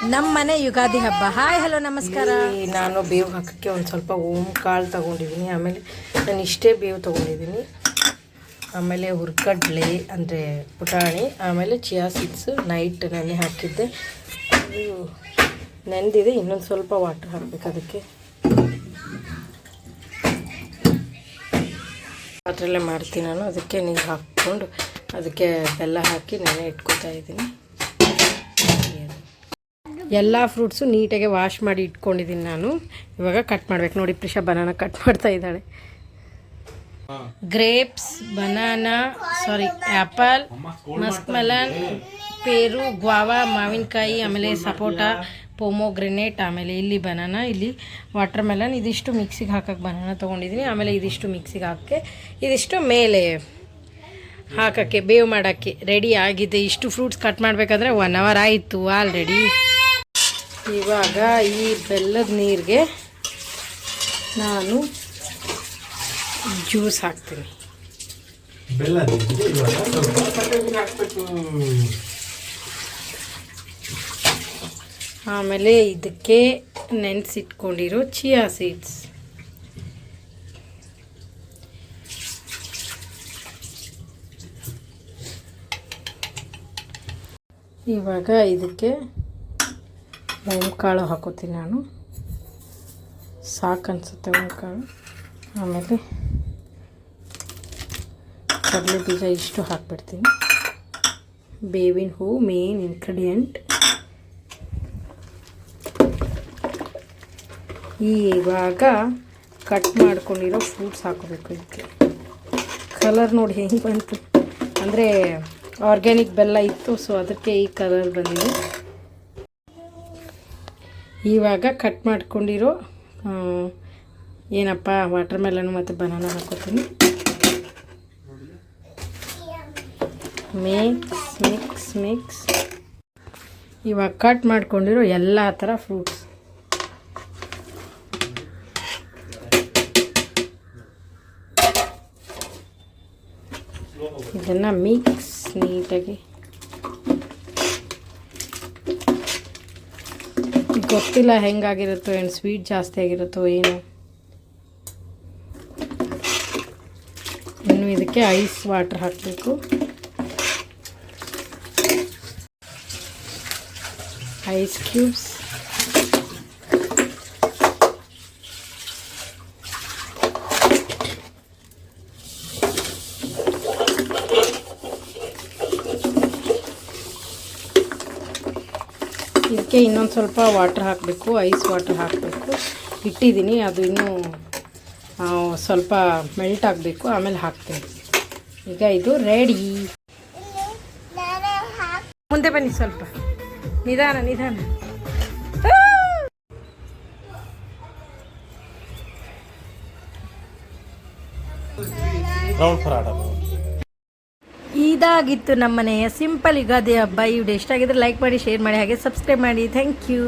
ನಮ್ಮನೆ ಯುಗಾದಿ ಹಬ್ಬ. Hi hello ನಮಸ್ಕಾರ. ನಾನು ಬೇವು ಹಾಕೋಕ್ಕೆ ಒಂದು ಸ್ವಲ್ಪ ಓಂ ಕಾಳು ತೊಗೊಂಡಿದ್ದೀನಿ. ಆಮೇಲೆ ನಾನು ಇಷ್ಟೇ ಬೇವು ತೊಗೊಂಡಿದ್ದೀನಿ. ಆಮೇಲೆ ಹುರ್ಗಡ್ಲೆ ಅಂದರೆ ಪುಟಾಣಿ, ಆಮೇಲೆ ಚಿಯಾ ಸೀಡ್ಸು ನೈಟ್ ನೆನೆ ಹಾಕಿದ್ದೆ. ಇದು ನೆನೆದಿದೆ. ಇನ್ನೊಂದು ಸ್ವಲ್ಪ ವಾಟರ್ ಹಾಕಬೇಕು. ಅದಕ್ಕೆ ಪಾತ್ರೆಯಲ್ಲೇ ಮಾಡ್ತೀನಿ ನಾನು. ಅದಕ್ಕೆ ನೀರು ಹಾಕ್ಕೊಂಡು ಅದಕ್ಕೆ ಬೆಲ್ಲ ಹಾಕಿ ನೆನೆ ಇಟ್ಕೊತಾ ಇದ್ದೀನಿ. ಎಲ್ಲ ಫ್ರೂಟ್ಸು ನೀಟಾಗಿ ವಾಶ್ ಮಾಡಿ ಇಟ್ಕೊಂಡಿದ್ದೀನಿ ನಾನು. ಇವಾಗ ಕಟ್ ಮಾಡ್ಬೇಕು. ನೋಡಿ, ಪ್ರಿಷಾ ಬನಾನಾ ಕಟ್ ಮಾಡ್ತಾ ಇದ್ದಾಳೆ. ಗ್ರೇಪ್ಸ್, ಬನಾನಾ, ಆ್ಯಪಲ್, ಮಸ್ಕ್ಮೆಲನ್, ಪೇರು, ಗ್ವಾವಾ, ಮಾವಿನಕಾಯಿ, ಆಮೇಲೆ ಸಪೋಟ, ಪೊಮೊಗ್ರೆನೇಟ್, ಆಮೇಲೆ ಇಲ್ಲಿ ಬನಾನಾ, ಇಲ್ಲಿ ವಾಟರ್ ಮೆಲನ್. ಇದಿಷ್ಟು ಮಿಕ್ಸಿಗೆ ಹಾಕೋಕ್ಕೆ ಬನಾನಾ ತೊಗೊಂಡಿದ್ದೀನಿ. ಆಮೇಲೆ ಇದಿಷ್ಟು ಮಿಕ್ಸಿಗೆ ಹಾಕಿ ಇದಿಷ್ಟು ಮೇಲೆ ಹಾಕೋಕ್ಕೆ ಬೇವು ಮಾಡೋಕ್ಕೆ ರೆಡಿ ಆಗಿದೆ. ಇಷ್ಟು ಫ್ರೂಟ್ಸ್ ಕಟ್ ಮಾಡಬೇಕಾದ್ರೆ 1 hour ಆಯಿತು ಆಲ್ರೆಡಿ. ಇವಾಗ ಈ ಬೆಲ್ಲದ ನೀರಿಗೆ ನಾನು ಜ್ಯೂಸ್ ಹಾಕ್ತೀನಿ. ಆಮೇಲೆ ಇದಕ್ಕೆ ನೆನೆಸಿಟ್ಕೊಂಡಿರೋ ಚಿಯಾ ಸೀಡ್ಸ್, ಇವಾಗ ಇದಕ್ಕೆ ಕಾಳು ಹಾಕೋತೀನಿ ನಾನು. ಸಾಕು ಅನಿಸುತ್ತೆ ಕಾಳು. ಆಮೇಲೆ ಕಡಲೆ ಬೀಜ ಇಷ್ಟು ಹಾಕ್ಬಿಡ್ತೀನಿ. ಬೇವಿನ ಹೂವು ಮೇನ್ ಇಂಗ್ರೀಡಿಯೆಂಟ್. ಇವಾಗ ಕಟ್ ಮಾಡ್ಕೊಂಡಿರೋ ಫ್ರೂಟ್ಸ್ ಹಾಕೋಬೇಕು ಇದಕ್ಕೆ. ಕಲರ್ ನೋಡಿ ಹೆಂಗೆ ಬಂತು ಅಂದರೆ ಆರ್ಗ್ಯಾನಿಕ್ ಬೆಲ್ಲ ಇತ್ತು, ಸೊ ಅದಕ್ಕೆ ಈ ಕಲರ್ ಬಂದಿದೆ. ಇವಾಗ ಕಟ್ ಮಾಡ್ಕೊಂಡಿರೋ ಏನಪ್ಪ ವಾಟರ್ ಮೆಲನ್ ಮತ್ತು ಬನಾನಾ ಹಾಕೋತೀನಿ. ಮಿಕ್ಸ್. ಇವಾಗ ಕಟ್ ಮಾಡ್ಕೊಂಡಿರೋ ಎಲ್ಲ ಥರ ಫ್ರೂಟ್ಸ್ ಇದನ್ನು ಮಿಕ್ಸ್ ನೀಟಾಗಿ. ಗೊತ್ತಿಲ್ಲ ಹೆಂಗಾಗಿರುತ್ತೋ, ಏನು ಸ್ವೀಟ್ ಜಾಸ್ತಿ ಆಗಿರುತ್ತೋ ಏನು. ಇನ್ನು ಇದಕ್ಕೆ ಐಸ್ ವಾಟರ್ ಹಾಕಬೇಕು. ಐಸ್ ಕ್ಯೂಬ್ಸ್, ಇದಕ್ಕೆ ಇನ್ನೊಂದು ಸ್ವಲ್ಪ ವಾಟರ್ ಹಾಕಬೇಕು. ಐಸ್ ವಾಟರ್ ಹಾಕಬೇಕು. ಇಟ್ಟಿದ್ದೀನಿ, ಅದು ಇನ್ನೂ ಸ್ವಲ್ಪ ಮೆಲ್ಟ್ ಆಗಬೇಕು, ಆಮೇಲೆ ಹಾಕ್ತೀನಿ. ಈಗ ಇದು ರೆಡಿ. ಮುಂದೆ ಬನ್ನಿ, ಸ್ವಲ್ಪ ನಿಧಾನ. ಇದಾಗಿತ್ತು ನಮ್ಮನೆಯ ಸಿಂಪಲ್ ಯುಗಾದಿ ಹಬ್ಬ. ಈ ವಿಡಿಯೋ ಇಷ್ಟ ಆಗಿದ್ರೆ ಲೈಕ್ ಮಾಡಿ, ಶೇರ್ ಮಾಡಿ, ಹಾಗೆ ಸಬ್ಸ್ಕ್ರೈಬ್ ಮಾಡಿ. Thank you.